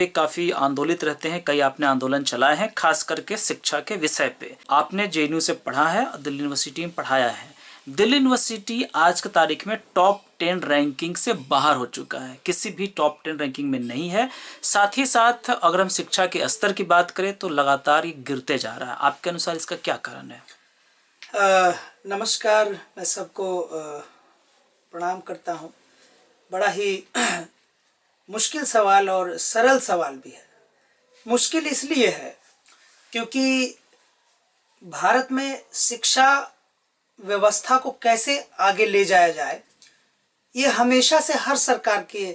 काफी आंदोलित रहते हैं, कई आपने आंदोलन चलाए हैं खास करके शिक्षा के विषय पे। आपने जेएनयू से पढ़ा है और दिल्ली यूनिवर्सिटी में पढ़ाया है। दिल्ली यूनिवर्सिटी आज की तारीख में टॉप 10 रैंकिंग से बाहर हो चुका है, किसी भी टॉप 10 रैंकिंग में नहीं है। साथ ही साथ अगर हम शिक्षा के स्तर की बात करें तो लगातार ये गिरते जा रहा है। आपके अनुसार इसका क्या कारण है? नमस्कार, मैं सबको प्रणाम करता हूँ। बड़ा ही मुश्किल सवाल और सरल सवाल भी है। मुश्किल इसलिए है क्योंकि भारत में शिक्षा व्यवस्था को कैसे आगे ले जाया जाए, ये हमेशा से हर सरकार के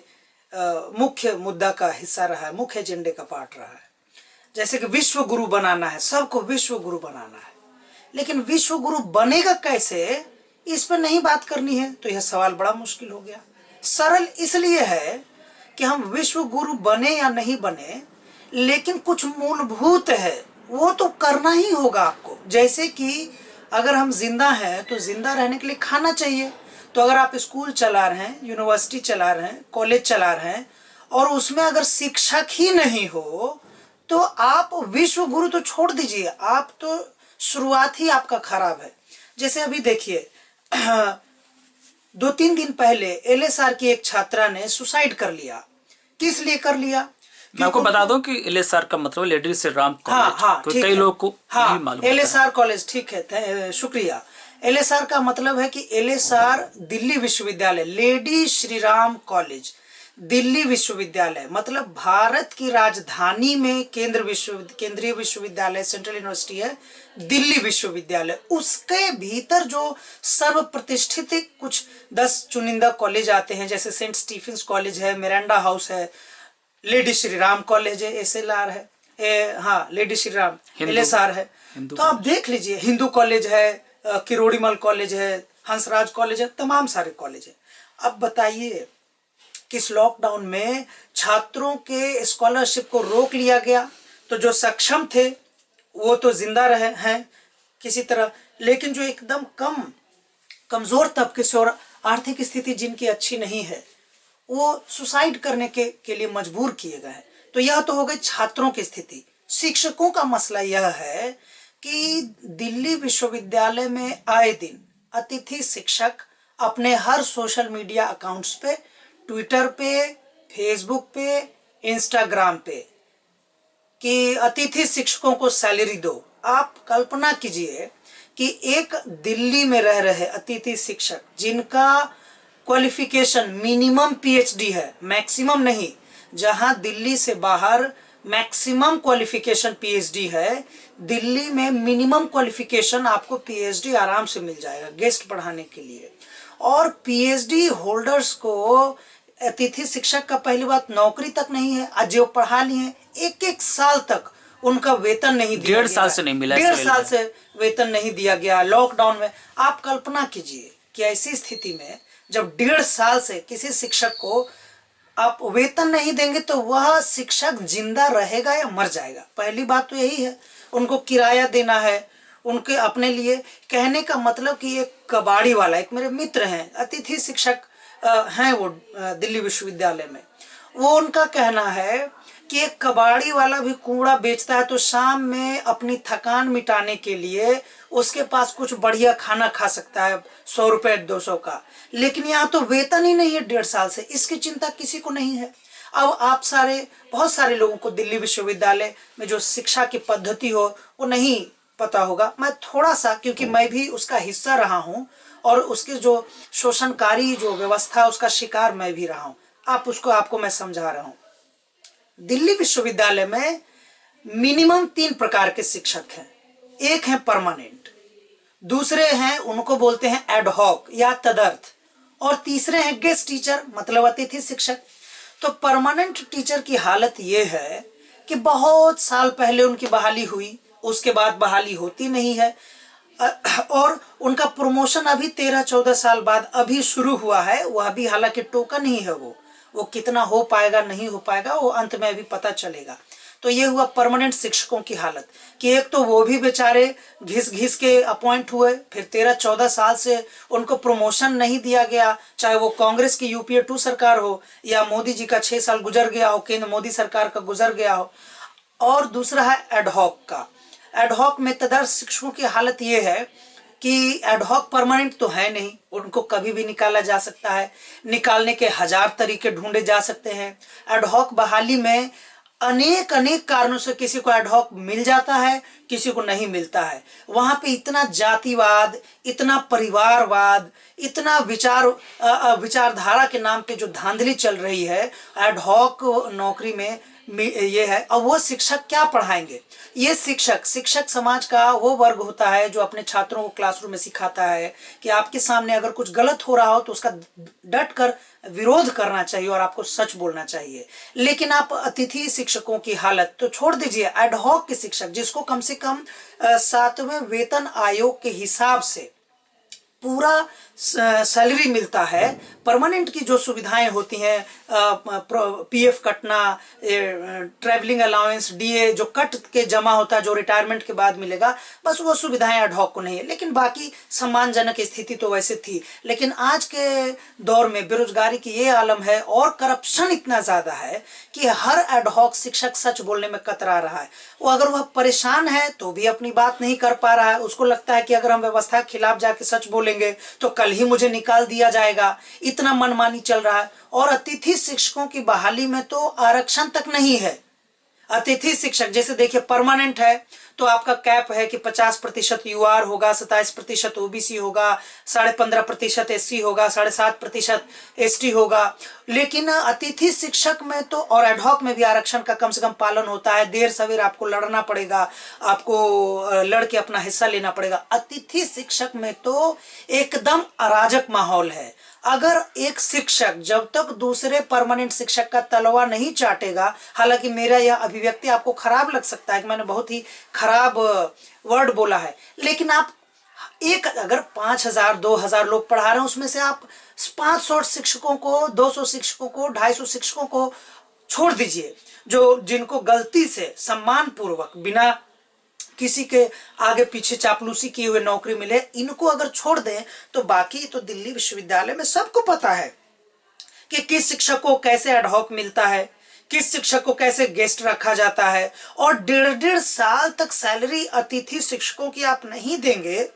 मुख्य मुद्दा का हिस्सा रहा है, मुख्य एजेंडे का पार्ट रहा है। जैसे कि विश्व गुरु बनाना है, सबको विश्व गुरु बनाना है, लेकिन विश्व गुरु बनेगा कैसे, इस पर नहीं बात करनी है तो यह सवाल बड़ा मुश्किल हो गया। सरल इसलिए है कि हम विश्व गुरु बने या नहीं बने, लेकिन कुछ मूलभूत है वो तो करना ही होगा आपको। जैसे कि अगर हम जिंदा हैं तो जिंदा रहने के लिए खाना चाहिए। तो अगर आप स्कूल चला रहे हैं, यूनिवर्सिटी चला रहे हैं, कॉलेज चला रहे हैं और उसमें अगर शिक्षक ही नहीं हो तो आप विश्व गुरु तो छोड़ दीजिए, आप तो शुरुआत ही आपका खराब है। जैसे अभी देखिए 2-3 दिन पहले एलएसआर की एक छात्रा ने सुसाइड कर लिया। किस लिए कर लिया? मैं आपको बता दूं कि एलएसआर का मतलब लेडी श्री राम कॉलेज। हाँ, कई लोगों को नहीं मालूम। एलएसआर कॉलेज, ठीक है, शुक्रिया। एलएसआर का मतलब है कि एलएसआर दिल्ली विश्वविद्यालय, लेडी श्री राम कॉलेज दिल्ली विश्वविद्यालय, मतलब भारत की राजधानी में केंद्रीय विश्वविद्यालय, सेंट्रल यूनिवर्सिटी है दिल्ली विश्वविद्यालय। उसके भीतर जो सर्व प्रतिष्ठित कुछ 10 चुनिंदा कॉलेज आते हैं, जैसे सेंट स्टीफेंस कॉलेज है, मिरांडा हाउस है, लेडी श्री राम कॉलेज है, एसएलआर है, लेडी श्री राम एलएसआर है। तो आप देख लीजिए, हिंदू कॉलेज है, किरोड़ीमल कॉलेज है, हंसराज कॉलेज है, तमाम सारे कॉलेज है। अब बताइए किस लॉकडाउन में छात्रों के स्कॉलरशिप को रोक लिया गया, तो जो सक्षम थे वो तो जिंदा रहे हैं किसी तरह, लेकिन जो एकदम कमजोर तबके से और आर्थिक स्थिति जिनकी अच्छी नहीं है वो सुसाइड करने के लिए मजबूर किए गए हैं। तो यह तो हो गई छात्रों की स्थिति। शिक्षकों का मसला यह है कि दिल्ली विश्वविद्यालय में आए दिन अतिथि शिक्षक अपने हर सोशल मीडिया अकाउंट्स पे, ट्विटर पे, फेसबुक पे, इंस्टाग्राम पे कि अतिथि शिक्षकों को सैलरी दो। आप कल्पना कीजिए कि एक दिल्ली में रह रहे अतिथि शिक्षक जिनका क्वालिफिकेशन मिनिमम पीएचडी है, मैक्सिमम नहीं, जहां दिल्ली से बाहर मैक्सिमम क्वालिफिकेशन पीएचडी है, दिल्ली में मिनिमम क्वालिफिकेशन आपको पीएचडी आराम से मिल जाएगा गेस्ट पढ़ाने के लिए। और पीएचडी होल्डर्स को अतिथि शिक्षक का पहली बात नौकरी तक नहीं है, आज जो पढ़ा लिए 1-1 साल तक उनका वेतन नहीं दिया, 1.5 साल से नहीं मिला, 1.5 साल से वेतन नहीं दिया गया लॉकडाउन में। आप कल्पना कीजिए कि ऐसी स्थिति में जब 1.5 साल से किसी शिक्षक को आप वेतन नहीं देंगे तो वह शिक्षक जिंदा रहेगा या मर जाएगा। पहली बात तो यही है। उनको किराया देना है, उनके अपने लिए, कहने का मतलब कि एक कबाड़ी वाला, एक मेरे मित्र हैं अतिथि शिक्षक हैं वो दिल्ली विश्वविद्यालय में, वो उनका कहना है कि एक कबाड़ी वाला भी कूड़ा बेचता है तो शाम में अपनी थकान मिटाने के लिए उसके पास कुछ बढ़िया खाना खा सकता है 100 रुपए 200 का, लेकिन यहाँ तो वेतन ही नहीं है 1.5 साल से, इसकी चिंता किसी को नहीं है। अब आप बहुत सारे लोगों को दिल्ली विश्वविद्यालय में जो शिक्षा की पद्धति हो वो नहीं पता होगा। मैं थोड़ा सा, क्योंकि मैं भी उसका हिस्सा रहा हूँ और उसके जो शोषणकारी जो व्यवस्था उसका शिकार मैं भी रहा हूँ, आपको मैं समझा रहा हूँ। दिल्ली विश्वविद्यालय में मिनिमम 3 प्रकार के शिक्षक हैं। एक है परमानेंट, दूसरे हैं उनको बोलते हैं एडहॉक या तदर्थ, और तीसरे हैं गेस्ट टीचर मतलब अतिथि शिक्षक। तो परमानेंट टीचर की हालत ये है कि बहुत साल पहले उनकी बहाली हुई, उसके बाद बहाली होती नहीं है, और उनका प्रमोशन अभी 13-14 साल बाद अभी शुरू हुआ है, वह भी हालांकि टोकन ही है, वो कितना हो पाएगा नहीं हो पाएगा वो अंत में अभी पता चलेगा। तो ये हुआ परमानेंट शिक्षकों की हालत कि एक तो वो भी बेचारे घिस घिस के अपॉइंट हुए, फिर 13-14 साल से उनको प्रमोशन नहीं दिया गया, चाहे वो कांग्रेस की यूपीए 2 सरकार हो या मोदी जी का 6 साल गुजर गया हो, केंद्र मोदी सरकार का गुजर गया हो। और दूसरा है एडहॉक का। एडहॉक में तदर्थ शिक्षकों की हालत ये है कि एडहॉक परमानेंट तो है नहीं, उनको कभी भी निकाला जा सकता है, निकालने के 1000 तरीके ढूंढे जा सकते हैं। एडहॉक बहाली में अनेक अनेक कारणों से किसी को एडहॉक मिल जाता है, किसी को नहीं मिलता है। वहां पे इतना जातिवाद, इतना परिवारवाद, इतना विचारधारा के नाम पे जो धांधली चल रही है एडहॉक नौकरी में ये है। अब वो शिक्षक क्या पढ़ाएंगे? ये शिक्षक समाज का वो वर्ग होता है जो अपने छात्रों को क्लासरूम में सिखाता है कि आपके सामने अगर कुछ गलत हो रहा हो तो उसका डट कर विरोध करना चाहिए और आपको सच बोलना चाहिए। लेकिन आप अतिथि शिक्षकों की हालत तो छोड़ दीजिए, एडहॉक के शिक्षक जिसको कम से कम 7वें वेतन आयोग के हिसाब से पूरा सैलरी मिलता है, परमानेंट की जो सुविधाएं होती हैं, पीएफ कटना, ट्रैवलिंग अलाउंस, डीए जो कट के जमा होता है जो रिटायरमेंट के बाद मिलेगा, बस वो सुविधाएं एडहॉक को नहीं है। लेकिन बाकी सम्मानजनक स्थिति तो वैसे थी। लेकिन आज के दौर में बेरोजगारी की ये आलम है और करप्शन इतना ज्यादा है कि हर एडहॉक शिक्षक सच बोलने में कतरा रहा है। वो अगर वह परेशान है तो भी अपनी बात नहीं कर पा रहा है, उसको लगता है कि अगर हम व्यवस्था के खिलाफ जाके सच बोलेंगे तो कल ही मुझे निकाल दिया जाएगा, इतना मनमानी चल रहा है। और अतिथि शिक्षकों की बहाली में तो आरक्षण तक नहीं है। अतिथि शिक्षक जैसे देखिए परमानेंट है तो आपका कैप है कि 50% यूआर होगा, 27% ओबीसी होगा, 15.5% एससी होगा, 7.5% एसटी होगा। लेकिन अतिथि शिक्षक में तो और एडहॉक में भी आरक्षण का कम से कम पालन होता है। देर सवेर आपको लड़ना पड़ेगा, आपको लड़ के अपना हिस्सा लेना पड़ेगा। अतिथि शिक्षक में तो एकदम अराजक माहौल है। अगर एक शिक्षक जब तक दूसरे परमानेंट शिक्षक का तलवा नहीं चाटेगा, हालांकि मेरा यह अभिव्यक्ति आपको खराब लग सकता है कि मैंने बहुत ही खराब वर्ड बोला है, लेकिन आप एक अगर 5000 2000 लोग पढ़ा रहे हैं उसमें से आप 500 शिक्षकों को, 200 शिक्षकों को, 250 शिक्षकों को छोड़ दीजिए जो जिनको गलती से सम्मान पूर्वक बिना किसी के आगे पीछे चापलूसी किए हुए नौकरी मिले, इनको अगर छोड़ दें तो बाकी तो दिल्ली विश्वविद्यालय में सबको पता है कि किस शिक्षक को कैसे एडहॉक मिलता है, किस शिक्षक को कैसे गेस्ट रखा जाता है। और 1.5 साल तक सैलरी अतिथि शिक्षकों की आप नहीं देंगे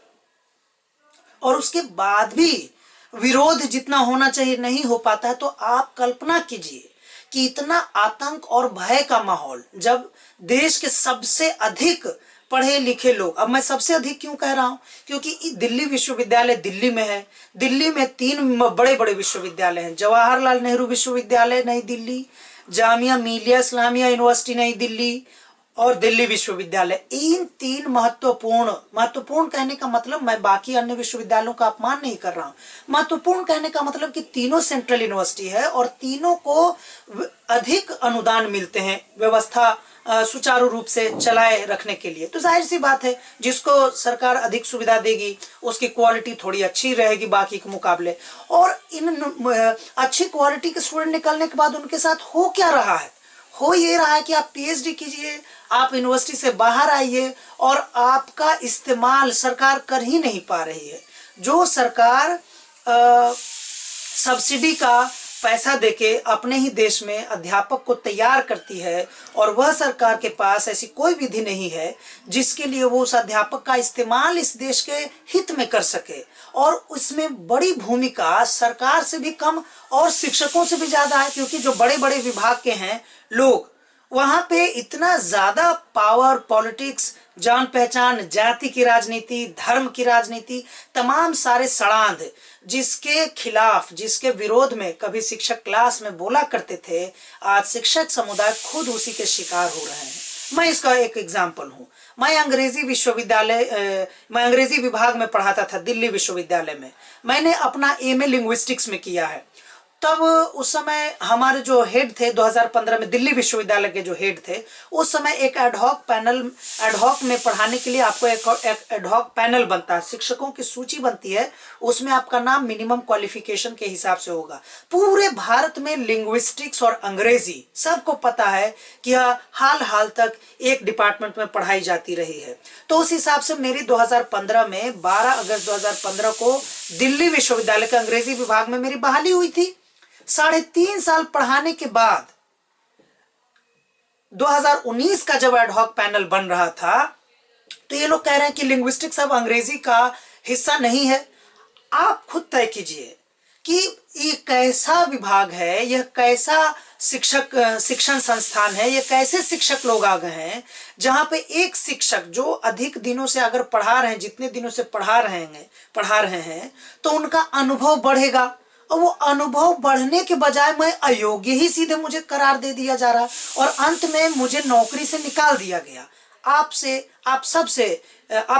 और उसके बाद भी विरोध जितना होना चाहिए नहीं हो पाता है, तो आप कल्पना कीजिए कि इतना आतंक और भय का माहौल, जब देश के सबसे अधिक पढ़े लिखे लोग, अब मैं सबसे अधिक क्यों कह रहा हूं, क्योंकि दिल्ली विश्वविद्यालय दिल्ली में है। दिल्ली में 3 बड़े बड़े विश्वविद्यालय हैं, जवाहरलाल नेहरू विश्वविद्यालय नई दिल्ली, जामिया मिलिया इस्लामिया यूनिवर्सिटी नई दिल्ली और दिल्ली विश्वविद्यालय। इन 3 महत्वपूर्ण कहने का मतलब मैं बाकी अन्य विश्वविद्यालयों का अपमान नहीं कर रहा हूं। महत्वपूर्ण कहने का मतलब कि तीनों सेंट्रल यूनिवर्सिटी है और तीनों को अधिक अनुदान मिलते हैं व्यवस्था सुचारू रूप से चलाए रखने के लिए। तो जाहिर सी बात है जिसको सरकार अधिक सुविधा देगी उसकी क्वालिटी थोड़ी अच्छी रहेगी बाकी के मुकाबले। और इन अच्छी क्वालिटी के स्टूडेंट निकलने के बाद उनके साथ हो क्या रहा है? हो ये रहा है कि आप पीएचडी कीजिए, आप यूनिवर्सिटी से बाहर आइए और आपका इस्तेमाल सरकार कर ही नहीं पा रही है। जो सरकार सब्सिडी का पैसा देके अपने ही देश में अध्यापक को तैयार करती है और वह सरकार के पास ऐसी कोई विधि नहीं है जिसके लिए वो उस अध्यापक का इस्तेमाल इस देश के हित में कर सके। और उसमें बड़ी भूमिका सरकार से भी कम और शिक्षकों से भी ज्यादा है, क्योंकि जो बड़े बड़े विभाग के हैं लोग, वहां पे इतना ज्यादा पावर, पॉलिटिक्स, जान पहचान, जाति की राजनीति, धर्म की राजनीति, तमाम सारे सड़ांध जिसके खिलाफ, जिसके विरोध में कभी शिक्षक क्लास में बोला करते थे, आज शिक्षक समुदाय खुद उसी के शिकार हो रहे हैं। मैं इसका एक एग्जाम्पल हूँ। मैं अंग्रेजी विभाग में पढ़ाता था दिल्ली विश्वविद्यालय में। मैंने अपना एमए लिंग्विस्टिक्स में किया है तब उस समय हमारे जो हेड थे 2015 में दिल्ली विश्वविद्यालय के जो हेड थे, उस समय एक एडहॉक में पढ़ाने के लिए आपको एक एडहॉक पैनल बनता है, शिक्षकों की सूची बनती है, उसमें आपका नाम मिनिमम क्वालिफिकेशन के हिसाब से होगा। पूरे भारत में लिंग्विस्टिक्स और अंग्रेजी सबको पता है कि हाल तक एक डिपार्टमेंट में पढ़ाई जाती रही है। तो उस हिसाब से मेरी 2015 में 12 अगस्त 2015 को दिल्ली विश्वविद्यालय के अंग्रेजी विभाग में मेरी बहाली हुई थी। 3.5 साल पढ़ाने के बाद 2019 का जब एडहॉक पैनल बन रहा था, तो ये लोग कह रहे हैं कि लिंग्विस्टिक्स अब अंग्रेजी का हिस्सा नहीं है। आप खुद तय कीजिए कि ये कैसा विभाग है, यह कैसा शिक्षण संस्थान है, ये कैसे शिक्षक लोग आ गए हैं जहां पे एक शिक्षक जो अधिक दिनों से अगर पढ़ा रहे हैं, जितने दिनों से पढ़ा रहे हैं, तो उनका अनुभव बढ़ेगा, और वो अनुभव बढ़ने के बजाय मैं अयोग्य ही सीधे मुझे करार दे दिया जा रहा, और अंत में मुझे नौकरी से निकाल दिया गया। आप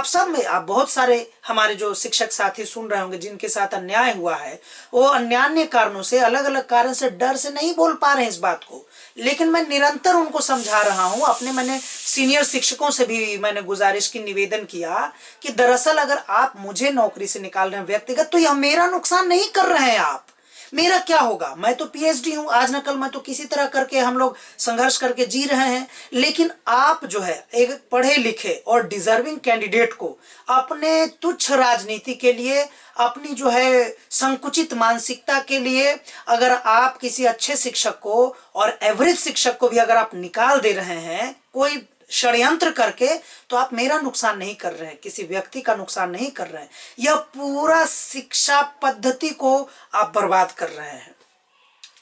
सब में आप बहुत सारे हमारे जो शिक्षक साथी सुन रहे होंगे जिनके साथ अन्याय हुआ है, वो अन्यान्य कारणों से, अलग अलग कारण से, डर से नहीं बोल पा रहे हैं इस बात को, लेकिन मैं निरंतर उनको समझा रहा हूं। मैंने सीनियर शिक्षकों से भी मैंने गुजारिश की, निवेदन किया कि दरअसल अगर आप मुझे नौकरी से निकाल रहे हैं व्यक्तिगत, तो यह मेरा नुकसान नहीं कर रहे हैं आप, मेरा क्या होगा? मैं तो पीएचडी हूं, आज न कल मैं तो किसी तरह करके हम लोग संघर्ष करके जी रहे हैं, लेकिन आप जो है एक पढ़े लिखे और डिजर्विंग कैंडिडेट को अपने तुच्छ राजनीति के लिए, अपनी जो है संकुचित मानसिकता के लिए, अगर आप किसी अच्छे शिक्षक को और एवरेज शिक्षक को भी अगर आप निकाल दे रहे हैं कोई षड्यंत्र करके, तो आप मेरा नुकसान नहीं कर रहे हैं, किसी व्यक्ति का नुकसान नहीं कर रहे हैं, यह पूरा शिक्षा पद्धति को आप बर्बाद कर रहे हैं।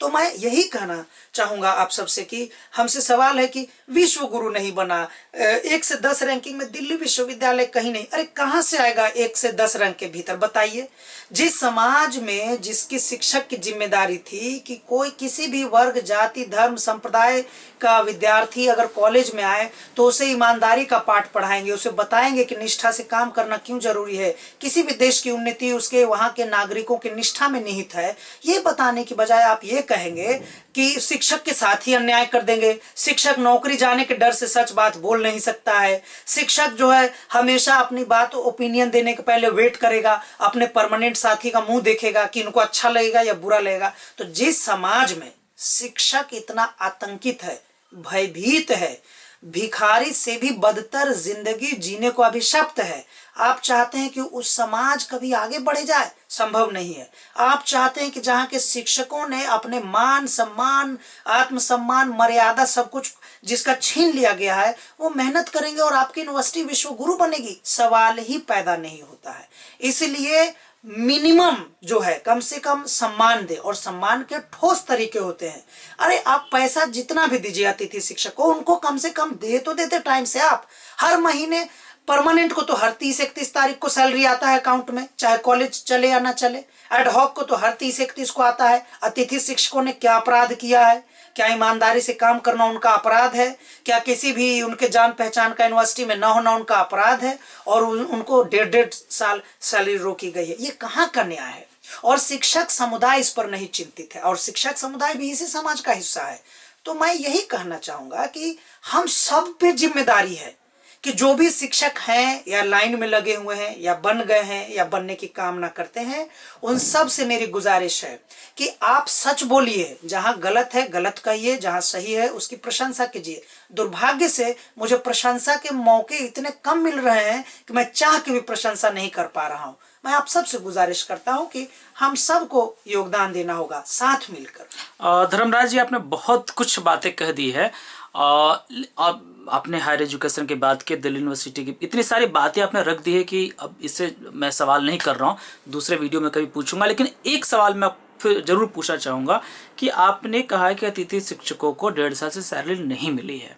तो मैं यही कहना चाहूंगा आप सबसे कि हमसे सवाल है कि विश्व गुरु नहीं बना, 1 से 10 रैंकिंग में दिल्ली विश्वविद्यालय कहीं नहीं। अरे कहां से आएगा 1 से 10 रैंक के भीतर? बताइए। जिस समाज में जिसकी शिक्षक की जिम्मेदारी थी कि कोई किसी भी वर्ग, जाति, धर्म, संप्रदाय का विद्यार्थी अगर कॉलेज में आए तो उसे ईमानदारी का पाठ पढ़ाएंगे, उसे बताएंगे कि निष्ठा से काम करना क्यों जरूरी है, किसी भी देश की उन्नति उसके वहां के नागरिकों की निष्ठा में निहित है, ये बताने की बजाय आप ये कहेंगे कि शिक्षक के साथ ही अन्याय कर देंगे, शिक्षक नौकरी जाने के डर से सच बात बोल नहीं सकता है, शिक्षक जो है हमेशा अपनी बात ओपिनियन देने के पहले वेट करेगा, अपने परमानेंट साथी का मुंह देखेगा कि इनको अच्छा लगेगा या बुरा लगेगा। तो जिस समाज में शिक्षक इतना आतंकित है, भयभीत है, भिखारी से भी बदतर जिंदगी जीने को अभिशप्त है, आप चाहते हैं कि उस समाज कभी आगे बढ़े जाए? संभव नहीं है। आप चाहते हैं कि जहां के शिक्षकों ने अपने मान सम्मान, आत्मसम्मान, मर्यादा, सब कुछ जिसका छीन लिया गया है, वो मेहनत करेंगे और आपकी यूनिवर्सिटी विश्व गुरु बनेगी? सवाल ही पैदा नहीं होता है। इसलिए मिनिमम जो है कम से कम सम्मान दे, और सम्मान के ठोस तरीके होते हैं। अरे आप पैसा जितना भी दीजिए अतिथि शिक्षक को, उनको कम से कम दे तो देते टाइम से। आप हर महीने परमानेंट को तो हर 30-31 तारीख को सैलरी आता है अकाउंट में, चाहे कॉलेज चले या ना चले। एडहॉक को तो हर 30-31 को आता है। अतिथि शिक्षकों ने क्या अपराध किया है? क्या ईमानदारी से काम करना उनका अपराध है? क्या किसी भी उनके जान पहचान का यूनिवर्सिटी में ना होना उनका अपराध है? और उनको 1.5 साल सैलरी रोकी गई है। ये कहाँ का न्याय है? और शिक्षक समुदाय इस पर नहीं चिंतित है, और शिक्षक समुदाय भी इसी समाज का हिस्सा है। तो मैं यही कहना चाहूंगा कि हम सब पे जिम्मेदारी है कि जो भी शिक्षक हैं या लाइन में लगे हुए हैं या बन गए हैं या बनने की कामना करते हैं, उन सब से मेरी गुजारिश है कि आप सच बोलिए, जहां गलत है गलत कहिए, जहां सही है उसकी प्रशंसा कीजिए। दुर्भाग्य से मुझे प्रशंसा के मौके इतने कम मिल रहे हैं कि मैं चाह के भी प्रशंसा नहीं कर पा रहा हूं। मैं आप सबसे गुजारिश करता हूं कि हम सबको योगदान देना होगा साथ मिलकर। धर्मराज जी, आपने बहुत कुछ बातें कह दी है। आपने हायर एजुकेशन की बात की, दिल्ली यूनिवर्सिटी की इतनी सारी बातें आपने रख दी है कि अब इससे मैं सवाल नहीं कर रहा हूँ, दूसरे वीडियो में कभी पूछूंगा। लेकिन एक सवाल मैं फिर जरूर पूछना चाहूँगा कि आपने कहा कि अतिथि शिक्षकों को 1.5 साल से सैलरी नहीं मिली है।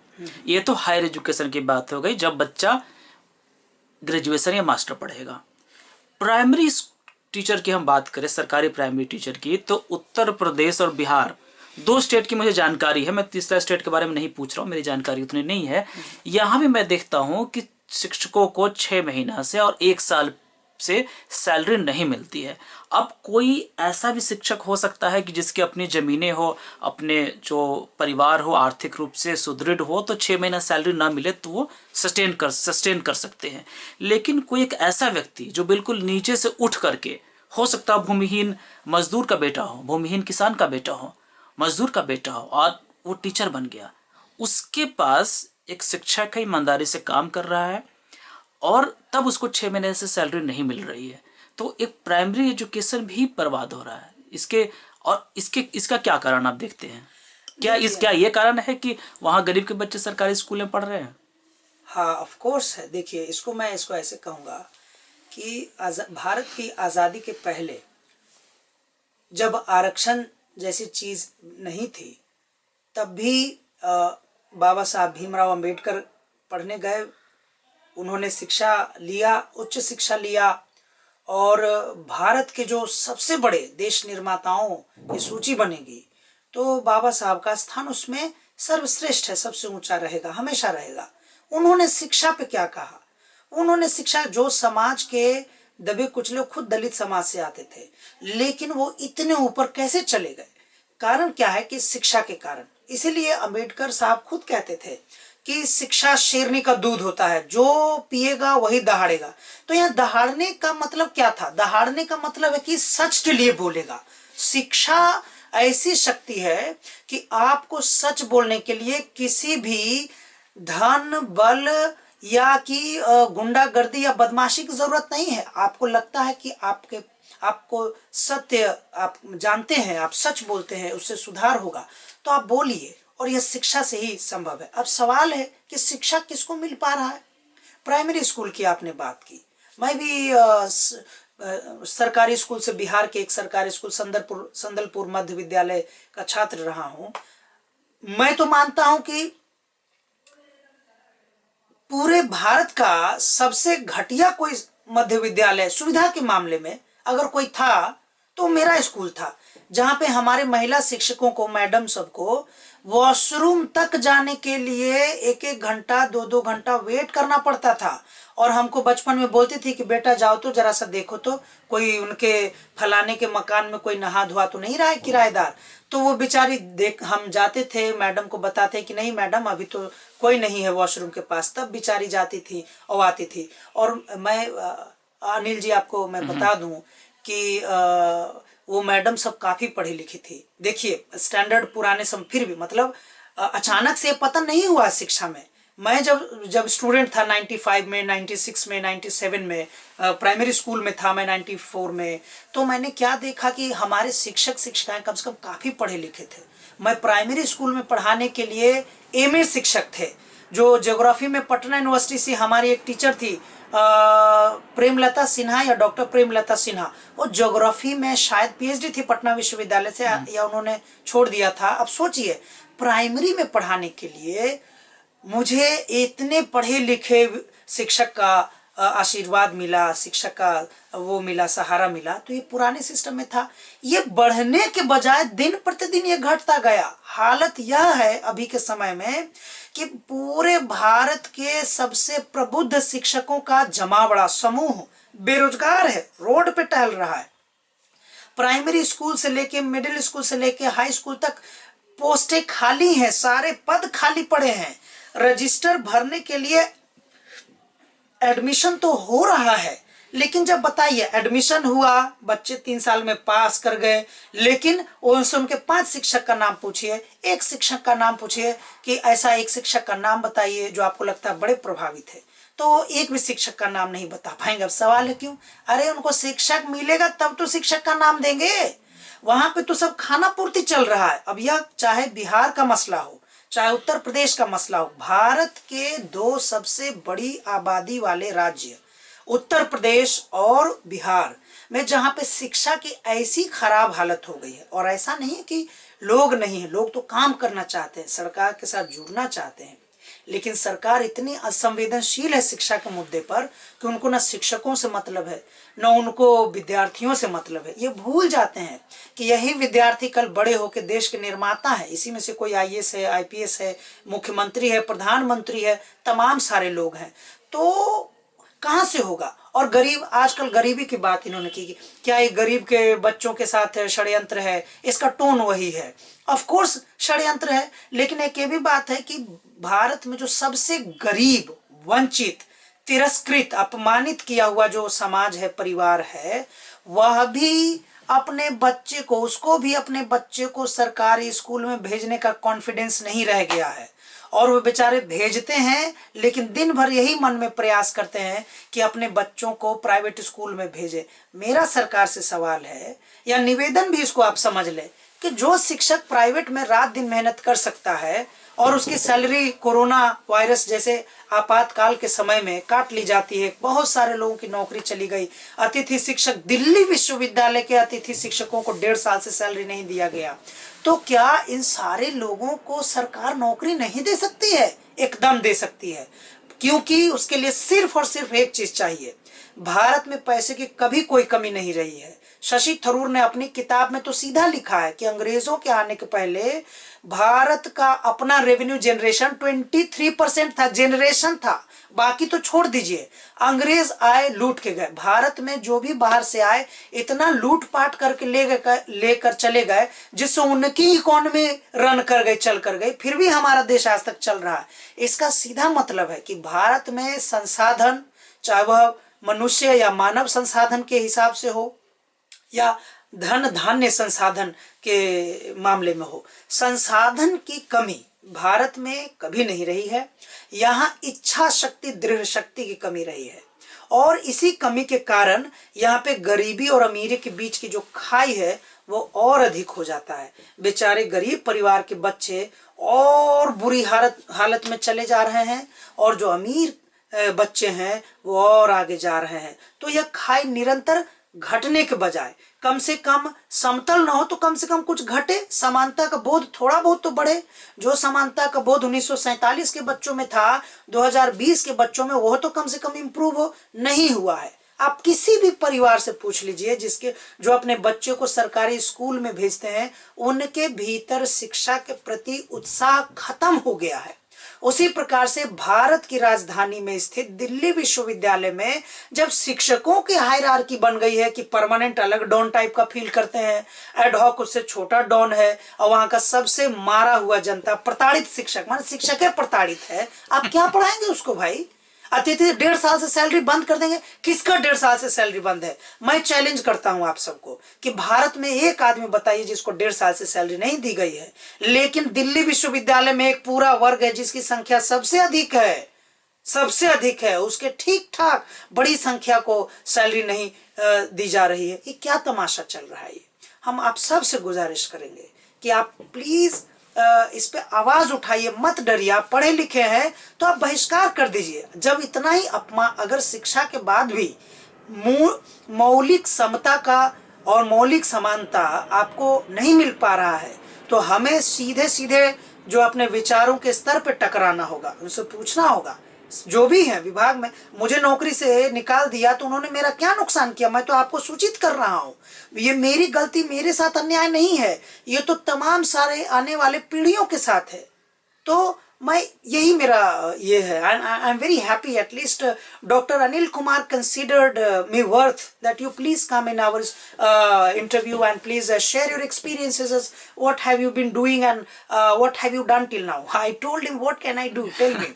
ये तो हायर एजुकेशन की बात हो गई, जब बच्चा ग्रेजुएशन या मास्टर पढ़ेगा। प्राइमरी टीचर की हम बात करें, सरकारी प्राइमरी टीचर की, तो उत्तर प्रदेश और बिहार 2 स्टेट की मुझे जानकारी है। मैं तीसरा स्टेट के बारे में नहीं पूछ रहा हूँ, मेरी जानकारी उतनी नहीं है। यहाँ भी मैं देखता हूँ कि शिक्षकों को 6 महीना से और 1 साल से सैलरी नहीं मिलती है। अब कोई ऐसा भी शिक्षक हो सकता है कि जिसकी अपनी ज़मीनें हो, अपने जो परिवार हो आर्थिक रूप से सुदृढ़ हो, तो 6 महीना सैलरी ना मिले तो वो सस्टेन कर सकते हैं। लेकिन कोई एक ऐसा व्यक्ति जो बिल्कुल नीचे से उठ करके, हो सकता है भूमिहीन मजदूर का बेटा हो, भूमिहीन किसान का बेटा हो, मजदूर का बेटा हो, और वो टीचर बन गया, उसके पास एक शिक्षक है, ईमानदारी से काम कर रहा है, और तब उसको 6 महीने से सैलरी नहीं मिल रही है, तो एक प्राइमरी एजुकेशन भी बर्बाद हो रहा है। इसका क्या कारण आप देखते हैं? क्या ये कारण है कि वहाँ गरीब के बच्चे सरकारी स्कूल में पढ़ रहे हैं? हाँ, ऑफ कोर्स है। देखिए, मैं इसको ऐसे कहूँगा कि भारत की आज़ादी के पहले जब आरक्षण जैसी चीज़ नहीं थी, तब भी बाबा साहब भीमराव अंबेडकर पढ़ने गए, उन्होंने शिक्षा लिया, उच्च शिक्षा लिया, और भारत के जो सबसे बड़े देश निर्माताओं की सूची बनेगी तो बाबा साहब का स्थान उसमें सर्वश्रेष्ठ है, सबसे ऊंचा रहेगा, हमेशा रहेगा। उन्होंने शिक्षा पे क्या कहा? उन्होंने शिक्षा, जो समाज के दबे कुचले, खुद दलित समाज से आते थे, लेकिन वो इतने ऊपर कैसे चले गए? कारण क्या है कि शिक्षा के कारण। इसीलिए अंबेडकर साहब खुद कहते थे कि शिक्षा शेरनी का दूध होता है, जो पिएगा वही दहाड़ेगा। तो यहाँ दहाड़ने का मतलब क्या था? दहाड़ने का मतलब है कि सच के लिए बोलेगा। शिक्षा ऐसी शक्ति है कि आपको सच बोलने के लिए किसी भी धन, बल या कि गुंडागर्दी या बदमाशी की जरूरत नहीं है। आपको लगता है कि आपको सत्य, आप जानते हैं, आप सच बोलते हैं, उससे सुधार होगा, तो आप बोलिए, और यह शिक्षा से ही संभव है। अब सवाल है कि शिक्षा किसको मिल पा रहा है? प्राइमरी स्कूल की आपने बात की, मैं भी सरकारी स्कूल से, बिहार के एक सरकारी स्कूल संदलपुर मध्य विद्यालय का छात्र रहा हूं। मैं तो मानता हूं कि पूरे भारत का सबसे घटिया कोई मध्य विद्यालय सुविधा के मामले में अगर कोई था तो मेरा स्कूल था, जहां पे हमारे महिला शिक्षकों को, मैडम सबको वॉशरूम तक जाने के लिए 1-1 घंटा, 2-2 घंटा वेट करना पड़ता था। और हमको बचपन में बोलती थी कि बेटा जाओ तो जरा सा देखो तो कोई उनके फलाने के मकान में कोई नहा धोआ तो नहीं रहा है किराएदार। तो वो बेचारी देख, हम जाते थे, मैडम को बताते कि नहीं मैडम अभी तो कोई नहीं है वॉशरूम के पास, तब बेचारी जाती थी और आती थी। और मैं अनिल जी आपको मैं बता दूं कि वो मैडम सब काफी पढ़ी लिखी थी। देखिए स्टैंडर्ड पुराने समय, फिर भी मतलब अचानक से पतन नहीं हुआ शिक्षा में। मैं जब स्टूडेंट था 95 में, 96 में, 97 में, प्राइमरी स्कूल में था मैं 94 में, तो मैंने क्या देखा कि हमारे शिक्षक शिक्षिकाएं कम से कम काफ़ी पढ़े लिखे थे। मैं प्राइमरी स्कूल में पढ़ाने के लिए एमए शिक्षक थे, जो ज्योग्राफी में पटना यूनिवर्सिटी से हमारी एक टीचर थी प्रेमलता सिन्हा या डॉक्टर प्रेमलता सिन्हा, वो ज्योग्राफी में शायद पीएचडी थी पटना विश्वविद्यालय से, या उन्होंने छोड़ दिया था। अब सोचिए, प्राइमरी में पढ़ाने के लिए मुझे इतने पढ़े लिखे शिक्षक का आशीर्वाद मिला, शिक्षक का वो मिला, सहारा मिला। तो ये पुराने सिस्टम में था। ये बढ़ने के बजाय दिन प्रतिदिन ये घटता गया। हालत यह है अभी के समय में कि पूरे भारत के सबसे प्रबुद्ध शिक्षकों का जमावड़ा समूह बेरोजगार है, रोड पे टहल रहा है। प्राइमरी स्कूल से लेके मिडिल स्कूल से लेके हाई स्कूल तक पोस्टें खाली हैं, सारे पद खाली पड़े हैं। रजिस्टर भरने के लिए एडमिशन तो हो रहा है, लेकिन जब बताइए एडमिशन हुआ, बच्चे 3 साल में पास कर गए, लेकिन उनसे उनके 5 शिक्षक का नाम पूछिए, एक शिक्षक का नाम पूछिए कि ऐसा एक शिक्षक का नाम बताइए जो आपको लगता है बड़े प्रभावित है, तो एक भी शिक्षक का नाम नहीं बता पाएंगे। अब सवाल है क्यों? अरे उनको शिक्षक मिलेगा तब तो शिक्षक का नाम देंगे। वहां पे तो सब खाना पूर्ति चल रहा है। अब यह चाहे बिहार का मसला हो, चाहे उत्तर प्रदेश का मसला हो, भारत के 2 सबसे बड़ी आबादी वाले राज्य उत्तर प्रदेश और बिहार में, जहां पे शिक्षा की ऐसी खराब हालत हो गई है। और ऐसा नहीं है कि लोग नहीं है, लोग तो काम करना चाहते हैं, सरकार के साथ जुड़ना चाहते हैं, लेकिन सरकार इतनी असंवेदनशील है शिक्षा के मुद्दे पर कि उनको न शिक्षकों से मतलब है, न उनको विद्यार्थियों से मतलब है। ये भूल जाते हैं कि यही विद्यार्थी कल बड़े होकर देश के निर्माता है। इसी में से कोई आईएएस है, आईपीएस है, मुख्यमंत्री है, प्रधानमंत्री है, तमाम सारे लोग हैं। तो कहाँ से होगा? और गरीब, आजकल गरीबी की बात इन्होंने की, क्या ये गरीब के बच्चों के साथ षड्यंत्र है? इसका टोन वही है। ऑफ कोर्स षड्यंत्र है, लेकिन एक ये भी बात है कि भारत में जो सबसे गरीब, वंचित, तिरस्कृत, अपमानित किया हुआ जो समाज है, परिवार है, वह भी अपने बच्चे को, उसको भी अपने बच्चे को सरकारी स्कूल में भेजने का कॉन्फिडेंस नहीं रह गया है। और वो बेचारे भेजते हैं, लेकिन दिन भर यही मन में प्रयास करते हैं कि अपने बच्चों को प्राइवेट स्कूल में भेजें। मेरा सरकार से सवाल है, या निवेदन भी इसको आप समझ लें, कि जो शिक्षक प्राइवेट में रात दिन मेहनत कर सकता है और उसकी सैलरी कोरोना वायरस जैसे आपातकाल के समय में काट ली जाती है, बहुत सारे लोगों की नौकरी चली गई। अतिथि शिक्षक, दिल्ली विश्वविद्यालय के अतिथि शिक्षकों को 1.5 साल से सैलरी नहीं दिया गया। तो क्या इन सारे लोगों को सरकार नौकरी नहीं दे सकती है? एकदम दे सकती है, क्योंकि उसके लिए सिर्फ और सिर्फ एक चीज चाहिए। भारत में पैसे की कभी कोई कमी नहीं रही है। शशि थरूर ने अपनी किताब में तो सीधा लिखा है कि अंग्रेजों के आने के पहले भारत का अपना रेवेन्यू जनरेशन 23% था, जनरेशन था। बाकी तो छोड़ दीजिए, अंग्रेज आए, लूट के गए। भारत में जो भी बाहर से आए, इतना लूटपाट करके लेकर चले गए, जिससे उनकी इकोनॉमी रन कर गई, चल कर गई, फिर भी हमारा देश आज तक चल रहा है। इसका सीधा मतलब है कि भारत में संसाधन, चाहे वह मनुष्य या मानव संसाधन के हिसाब से हो या धन धान्य संसाधन के मामले में हो, संसाधन की कमी भारत में कभी नहीं रही है। यहाँ इच्छा शक्ति, दृढ़ शक्ति की कमी रही है, और इसी कमी के कारण यहाँ पे गरीबी और अमीरी के बीच की जो खाई है वो और अधिक हो जाता है। बेचारे गरीब परिवार के बच्चे और बुरी हालत में चले जा रहे हैं, और जो अमीर बच्चे हैं वो और आगे जा रहे हैं। तो यह खाई निरंतर घटने के बजाय कम से कम समतल ना हो तो कम से कम कुछ घटे, समानता का बोध थोड़ा बहुत तो बढ़े। जो समानता का बोध 1947 के बच्चों में था, 2020 के बच्चों में वह तो कम से कम इम्प्रूव हो, नहीं हुआ है। आप किसी भी परिवार से पूछ लीजिए जो अपने बच्चे को सरकारी स्कूल में भेजते हैं, उनके भीतर शिक्षा के प्रति उत्साह खत्म हो गया है। उसी प्रकार से भारत की राजधानी में स्थित दिल्ली विश्वविद्यालय में जब शिक्षकों की हायरार्की बन गई है कि परमानेंट अलग डॉन टाइप का फील करते हैं, एडहॉक उससे छोटा डॉन है, और वहां का सबसे मारा हुआ जनता प्रताड़ित शिक्षक, माने शिक्षक प्रताड़ित है, आप क्या पढ़ाएंगे उसको भाई? अतिथि 1.5 साल से सैलरी बंद कर देंगे। किसका 1.5 साल से सैलरी बंद है? मैं चैलेंज करता हूं आप सबको कि भारत में एक आदमी बताइए जिसको 1.5 साल से सैलरी नहीं दी गई है। लेकिन दिल्ली विश्वविद्यालय में एक पूरा वर्ग है जिसकी संख्या सबसे अधिक है, उसके ठीक ठाक बड़ी संख्या को सैलरी नहीं दी जा रही है। ये क्या तमाशा चल रहा है? हम आप सबसे गुजारिश करेंगे कि आप प्लीज इस पे आवाज उठाइए, मत डरिए। आप पढ़े लिखे हैं तो आप बहिष्कार कर दीजिए। जब इतना ही अपमान, अगर शिक्षा के बाद भी मौलिक समता का और मौलिक समानता आपको नहीं मिल पा रहा है, तो हमें सीधे सीधे जो अपने विचारों के स्तर पे टकराना होगा, उनसे पूछना होगा। जो भी है विभाग में, मुझे नौकरी से निकाल दिया तो उन्होंने मेरा क्या नुकसान किया? मैं तो आपको सूचित कर रहा हूं, ये मेरी गलती, मेरे साथ अन्याय नहीं है, ये तो तमाम सारे आने वाले पीढ़ियों के साथ है। तो मैं यही मेरा ये है। I am very happy at least doctor Anil Kumar considered me worth that you please come in our interview and please share your experiences as what have you been doing and what have you done till now. I told him, what can I do? Tell me.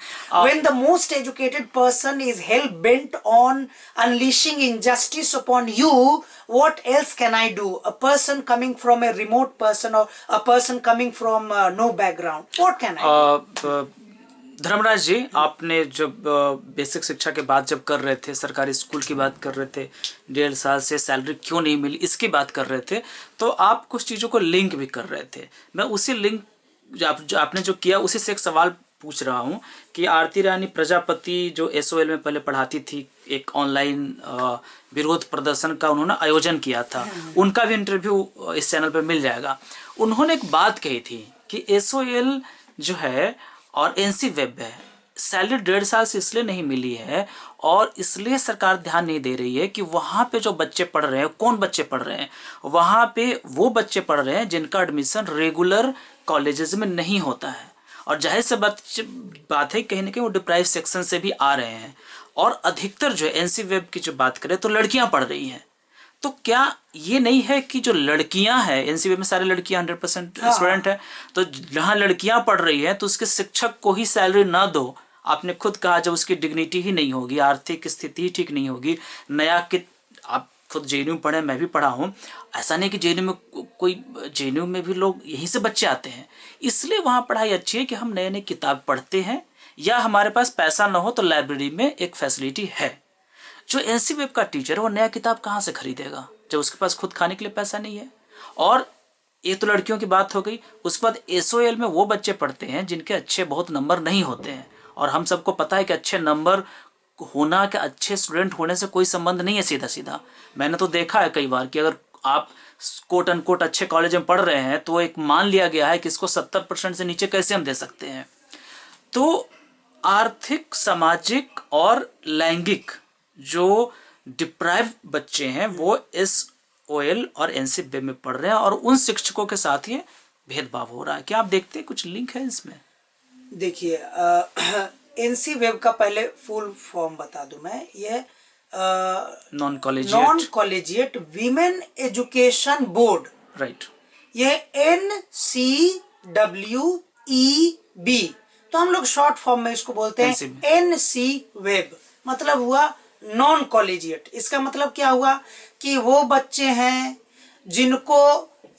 When the most educated person is hell bent on unleashing injustice upon you, what else can I do? A person coming from a remote person or a person coming from no background, what can I do? Dharmraj ji, आपने जब basic शिक्षा के बात जब कर रहे थे, सरकारी स्कूल की बात कर रहे थे, 1.5 साल से सैलरी क्यों नहीं मिली इसकी बात कर रहे थे, तो आप कुछ चीज़ों को लिंक भी कर रहे थे। मैं उसी लिंक जो आपने जो किया उसी से एक सवाल पूछ रहा हूँ कि आरती रानी प्रजापति जो SOL में पहले पढ़ाती थी, एक ऑनलाइन विरोध प्रदर्शन का उन्होंने आयोजन किया था, उनका भी इंटरव्यू इस चैनल पर मिल जाएगा। उन्होंने एक बात कही थी कि SOL जो है और NC वेब है, सैलरी 1.5 साल से इसलिए नहीं मिली है और इसलिए सरकार ध्यान नहीं दे रही है कि वहाँ पे जो बच्चे पढ़ रहे हैं, कौन बच्चे पढ़ रहे हैं, वहाँ पे वो बच्चे पढ़ रहे हैं जिनका एडमिशन रेगुलर कॉलेजेस में नहीं होता है, और जाहिर सी बात है कहीं ना कहीं वो डिप्राइव सेक्शन से भी आ रहे हैं। और अधिकतर जो है एनसी वेब की जो बात करें तो लड़कियां पढ़ रही हैं। तो क्या ये नहीं है कि जो लड़कियां हैं, एनसीबी में सारी लड़कियां 100% स्टूडेंट है, तो जहां लड़कियां पढ़ रही है तो उसके शिक्षक को ही सैलरी ना दो। आपने खुद कहा जब उसकी डिग्निटी ही नहीं होगी, आर्थिक स्थिति ही ठीक नहीं होगी, नया कित आप खुद जेएनयू पढ़े, मैं भी पढ़ा हूँ, ऐसा नहीं कि जेएनयू में कोई, जेएनयू में भी लोग यहीं से बच्चे आते हैं, इसलिए वहाँ पढ़ाई अच्छी है कि हम नए नए किताब पढ़ते हैं, या हमारे पास पैसा ना हो तो लाइब्रेरी में एक फैसिलिटी है। जो एनसी वेब का टीचर है वो नया किताब कहाँ से खरीदेगा जब उसके पास खुद खाने के लिए पैसा नहीं है। और ये तो लड़कियों की बात हो गई। उसके बाद एसओएल में वो बच्चे पढ़ते हैं जिनके अच्छे बहुत नंबर नहीं होते हैं, और हम सबको पता है कि अच्छे नंबर होना के अच्छे स्टूडेंट होने से कोई संबंध नहीं है सीधा सीधा। मैंने तो देखा है कई बार कि अगर आप कोट अनकोट अच्छे कॉलेज में पढ़ रहे हैं तो एक मान लिया गया है कि इसको 70% से नीचे कैसे हम दे सकते हैं। तो आर्थिक, सामाजिक और लैंगिक जो डिप्राइव बच्चे हैं वो एसओएल और एनसीबी में पढ़ रहे हैं, और उन शिक्षकों के साथ ये भेदभाव हो रहा है। क्या आप देखते हैं कुछ लिंक है इसमें? देखिए, एनसी वेब का पहले फुल फॉर्म बता दूं मैं। ये non collegiate women education board, right, यह NCWEB, तो हम लोग शॉर्ट फॉर्म में इसको बोलते हैं एनसी वेब। मतलब हुआ नॉन कॉलेजिएट। इसका मतलब क्या हुआ कि वो बच्चे हैं जिनको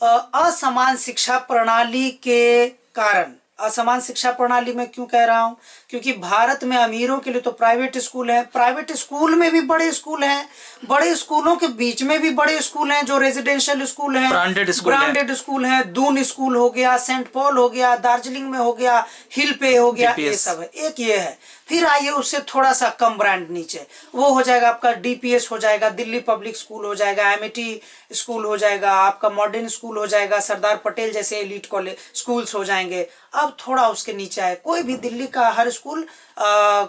असमान शिक्षा प्रणाली के कारण, असमान शिक्षा प्रणाली में क्यों कह रहा हूं, क्योंकि भारत में अमीरों के लिए तो प्राइवेट स्कूल है, प्राइवेट स्कूल में भी बड़े स्कूल हैं, बड़े स्कूलों के बीच में भी बड़े स्कूल हैं जो रेजिडेंशियल स्कूल हैं, ब्रांडेड स्कूल हैं। दून स्कूल हो गया, सेंट पॉल हो गया, दार्जिलिंग में हो गया, हिल पे हो गया, ये सब है। एक ये है। फिर आइए उससे थोड़ा सा कम ब्रांड नीचे, वो हो जाएगा आपका डीपीएस हो जाएगा, दिल्ली पब्लिक स्कूल हो जाएगा, एमईटी स्कूल हो जाएगा, आपका मॉडर्न स्कूल हो जाएगा, सरदार पटेल जैसे एलीट कॉलेज स्कूल्स हो जाएंगे। अब थोड़ा उसके नीचे है, कोई भी दिल्ली का हर स्कूल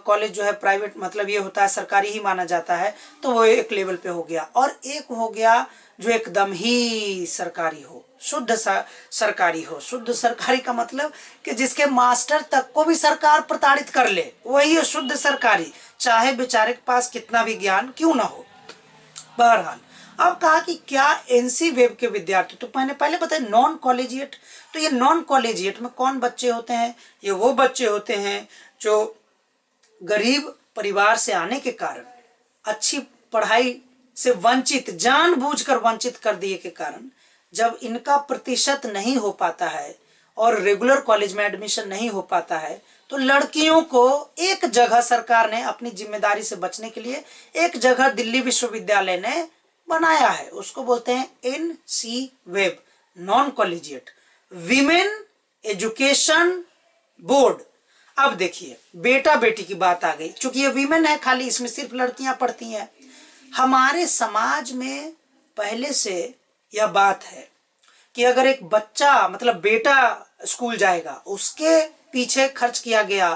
कॉलेज जो है प्राइवेट, मतलब ये होता है सरकारी ही माना जाता है, तो वो एक लेवल पे हो गया। और एक हो गया जो एकदम ही सरकारी हो, शुद्ध सरकारी हो। शुद्ध सरकारी का मतलब कि जिसके मास्टर तक को भी सरकार प्रताड़ित कर ले, वही है शुद्ध सरकारी, चाहे बेचारे के पास कितना भी ज्ञान क्यों ना हो। बहरहाल, अब कहा कि क्या एनसी वेब के विद्यार्थी, तो मैंने पहले बताया नॉन कॉलेजिएट। तो ये नॉन कॉलेजिएट में कौन बच्चे होते हैं? ये वो बच्चे होते हैं जो गरीब परिवार से आने के कारण, अच्छी पढ़ाई से वंचित, जानबूझकर वंचित कर दिए के कारण, जब इनका प्रतिशत नहीं हो पाता है और रेगुलर कॉलेज में एडमिशन नहीं हो पाता है, तो लड़कियों को एक जगह सरकार ने अपनी जिम्मेदारी से बचने के लिए एक जगह दिल्ली विश्वविद्यालय ने बनाया है, उसको बोलते हैं NC web, non collegiate women education board. अब देखिए, बेटा बेटी की बात आ गई, चूंकि ये विमेन है, खाली इसमें सिर्फ लड़कियां पढ़ती हैं। हमारे समाज में पहले से यह बात है कि अगर एक बच्चा, मतलब बेटा स्कूल जाएगा, उसके पीछे खर्च किया गया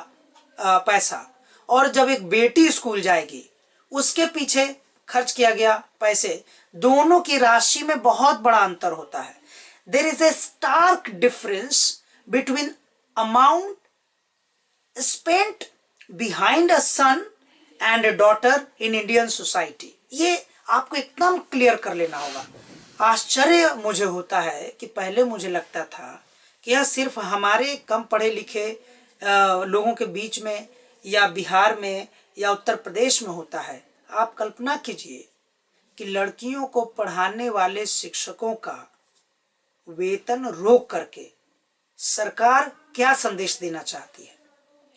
पैसा, और जब एक बेटी स्कूल जाएगी उसके पीछे खर्च किया गया पैसे, दोनों की राशि में बहुत बड़ा अंतर होता है। There is a stark difference between amount spent behind a son and a daughter in Indian society. ये आपको एकदम क्लियर कर लेना होगा। आश्चर्य मुझे होता है कि पहले मुझे लगता था कि यह सिर्फ हमारे कम पढ़े लिखे लोगों के बीच में, या बिहार में, या उत्तर प्रदेश में होता है। आप कल्पना कीजिए कि लड़कियों को पढ़ाने वाले शिक्षकों का वेतन रोक करके सरकार क्या संदेश देना चाहती है।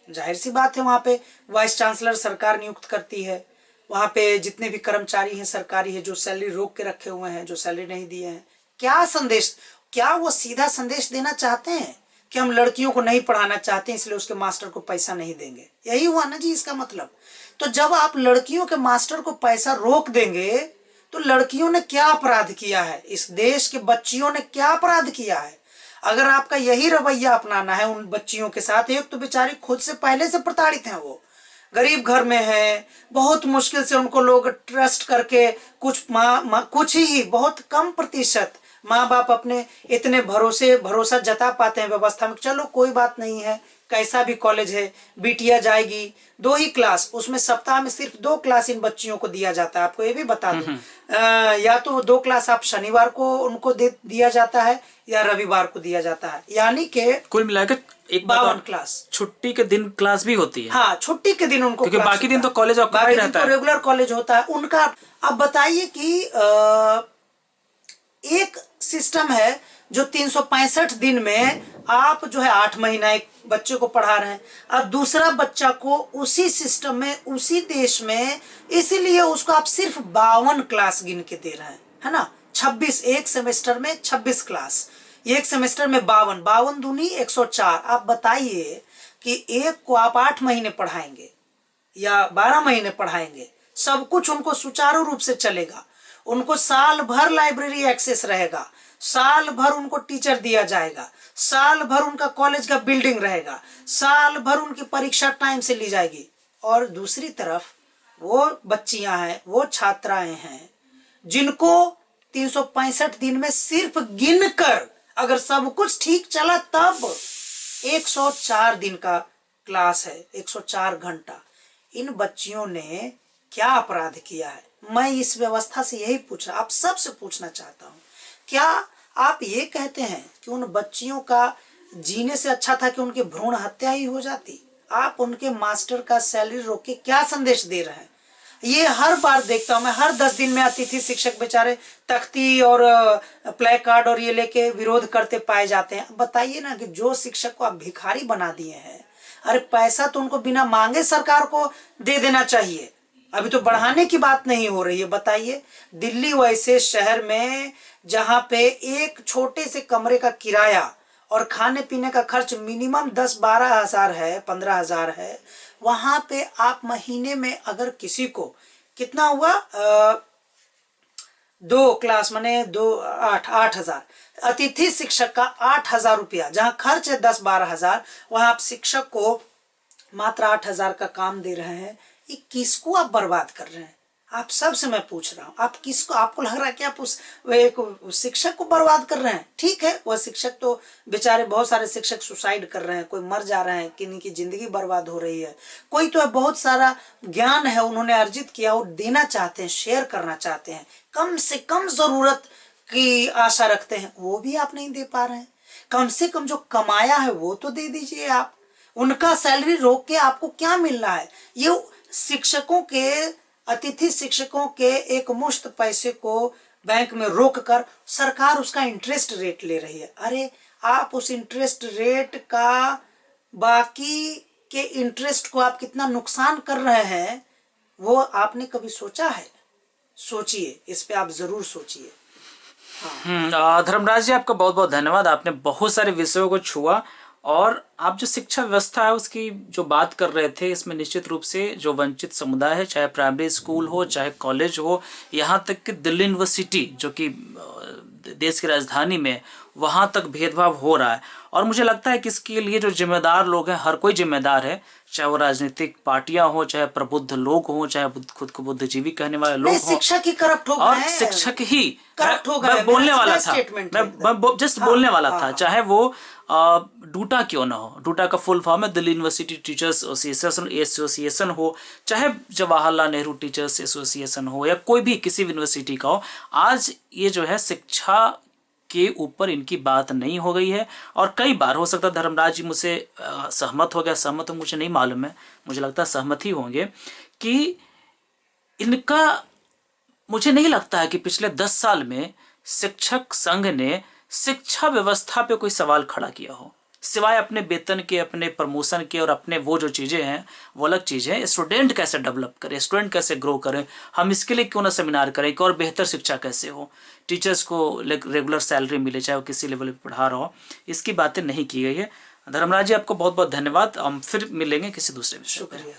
जाहिर सी बात है, वहां पे वाइस चांसलर सरकार नियुक्त करती है, वहां पे जितने भी कर्मचारी हैं सरकारी है जो सैलरी रोक के रखे हुए हैं, जो सैलरी नहीं दिए हैं। क्या संदेश, क्या वो सीधा संदेश देना चाहते हैं कि हम लड़कियों को नहीं पढ़ाना चाहते हैं इसलिए उसके मास्टर को पैसा नहीं देंगे? यही हुआ ना जी इसका मतलब। तो जब आप लड़कियों के मास्टर को पैसा रोक देंगे तो लड़कियों ने क्या अपराध किया है, इस देश के बच्चियों ने क्या अपराध किया है? अगर आपका यही रवैया अपनाना है उन बच्चियों के साथ, एक तो बेचारी खुद से पहले से प्रताड़ित हैं, वो गरीब घर में है, बहुत मुश्किल से उनको लोग ट्रस्ट करके कुछ ही बहुत कम प्रतिशत माँ बाप अपने इतने भरोसा जता पाते हैं व्यवस्था में, चलो कोई बात नहीं है, कैसा भी कॉलेज है, बिटिया जाएगी 2 ही क्लास, उसमें सप्ताह में सिर्फ 2 क्लास इन बच्चियों को दिया जाता है। आपको ये भी बता दूं, या तो 2 क्लास आप शनिवार को उनको दिया जाता है या रविवार को दिया जाता है, यानी कि कुल मिलाकर 52 क्लास। छुट्टी के दिन क्लास भी होती है। हाँ, छुट्टी के दिन उनको, क्योंकि बाकी दिन तो कॉलेज ऑक्यूपाइड रहता है, रेगुलर कॉलेज होता है उनका। अब बताइए कि एक सिस्टम है जो 365 दिन में आप जो है 8 महीना एक बच्चे को पढ़ा रहे हैं, और दूसरा बच्चा को उसी सिस्टम में उसी देश में, इसीलिए उसको आप सिर्फ 52 क्लास गिन के दे रहे हैं, है ना। 26 एक सेमेस्टर में 26 क्लास, एक सेमेस्टर में 52 दूनी 104। आप बताइए कि एक को आप 8 महीने पढ़ाएंगे या 12 महीने पढ़ाएंगे, सब कुछ उनको सुचारू रूप से चलेगा, उनको साल भर लाइब्रेरी एक्सेस रहेगा, साल भर उनको टीचर दिया जाएगा, साल भर उनका कॉलेज का बिल्डिंग रहेगा, साल भर उनकी परीक्षा टाइम से ली जाएगी। और दूसरी तरफ वो बच्चियां हैं, वो छात्राएं हैं जिनको 365 दिन में सिर्फ गिनकर, अगर सब कुछ ठीक चला तब 104 दिन का क्लास है, 104 घंटा। इन बच्चियों ने क्या अपराध किया है? मैं इस व्यवस्था से यही आप सबसे पूछना चाहता हूँ, क्या आप ये कहते हैं कि उन बच्चियों का जीने से अच्छा था कि उनकी भ्रूण हत्या ही हो जाती? आप उनके मास्टर का सैलरी रोक के क्या संदेश दे रहे हैं? ये हर बार देखता हूं मैं, हर 10 दिन में अतिथि शिक्षक बेचारे तख्ती और प्ले कार्ड और ये लेके विरोध करते पाए जाते हैं। बताइए ना कि जो शिक्षक को आप भिखारी बना दिए हैं, अरे पैसा तो उनको बिना मांगे सरकार को दे देना चाहिए। अभी तो बढ़ाने की बात नहीं हो रही है। बताइए, दिल्ली वैसे शहर में जहां पे एक छोटे से कमरे का किराया और खाने पीने का खर्च मिनिमम 10-12 हजार है, 15 हजार है, वहां पे आप महीने में अगर किसी को कितना हुआ 2 क्लास माने 8 हजार, अतिथि शिक्षक का 8 हजार रुपया, जहां खर्च है 10-12 हजार, वहां आप शिक्षक को मात्र 8 हजार का काम दे रहे हैं। ये किसको आप बर्बाद कर रहे हैं? आप सबसे मैं पूछ रहा हूँ, आप किसको, आपको लग रहा है कि आप उस शिक्षक को बर्बाद कर रहे हैं? ठीक है, वह शिक्षक तो बेचारे, बहुत सारे शिक्षक सुसाइड कर रहे हैं, कोई मर जा रहे हैं, किन्हीं की जिंदगी बर्बाद हो रही है, कोई तो बहुत सारा ज्ञान है उन्होंने अर्जित किया और देना चाहते हैं, शेयर करना चाहते हैं, कम से कम जरूरत की आशा रखते हैं, वो भी आप नहीं दे पा रहे हैं। कम से कम जो कमाया है वो तो दे दीजिए आप। उनका सैलरी रोक के आपको क्या मिल रहा है? ये शिक्षकों के, अतिथि शिक्षकों के एक मुश्त पैसे को बैंक में रोक कर सरकार उसका इंटरेस्ट रेट ले रही है। अरे आप उस इंटरेस्ट रेट का, बाकी के इंटरेस्ट को आप कितना नुकसान कर रहे हैं, वो आपने कभी सोचा है? सोचिए, इस पे आप जरूर सोचिए। धर्मराज जी, आपका बहुत बहुत धन्यवाद। आपने बहुत सारे विषयों को छुआ और आप जो शिक्षा व्यवस्था है उसकी जो बात कर रहे थे, इसमें निश्चित रूप से जो वंचित समुदाय है, चाहे प्राइमरी स्कूल हो चाहे कॉलेज हो, यहाँ तक कि दिल्ली यूनिवर्सिटी जो कि देश की राजधानी में, वहाँ तक भेदभाव हो रहा है। और मुझे लगता है कि इसके लिए जो जिम्मेदार लोग हैं, हर कोई जिम्मेदार है, चाहे वो राजनीतिक पार्टियां हो, चाहे प्रबुद्ध लोग हों, चाहे खुद को बुद्धिजीवी कहने वाले लोग हों, शिक्षक ही करप्ट हो गए, और शिक्षक ही करप्ट हो गए। मैं बोलने वाला था, मैं जस्ट बोलने वाला था, चाहे वो डूटा क्यों ना हो। डूटा का फुल फॉर्म है दिल्ली यूनिवर्सिटी टीचर्स एसोसिएशन हो, चाहे जवाहरलाल नेहरू टीचर्स एसोसिएशन हो, या कोई भी किसी भी यूनिवर्सिटी का हो। आज ये जो है शिक्षा के ऊपर इनकी बात नहीं हो गई है। और कई बार, हो सकता है धर्मराज जी मुझसे सहमत हो गया, सहमत हो मुझे नहीं मालूम है, मुझे लगता है सहमत ही होंगे, कि इनका, मुझे नहीं लगता है कि पिछले 10 साल में शिक्षक संघ ने शिक्षा व्यवस्था पे कोई सवाल खड़ा किया हो, सिवाय अपने वेतन के, अपने प्रमोशन के और अपने वो जो चीज़ें हैं वो अलग चीज़ें हैं। स्टूडेंट कैसे डेवलप करें, स्टूडेंट कैसे ग्रो करें, हम इसके लिए क्यों ना सेमिनार करें कि और बेहतर शिक्षा कैसे हो, टीचर्स को रेगुलर सैलरी मिले, चाहे वो किसी लेवल पर पढ़ा रहा हो, इसकी बातें नहीं की गई है। धर्मराज जी, आपको बहुत बहुत धन्यवाद। हम फिर मिलेंगे किसी दूसरे विषय पर। शुक्रिया।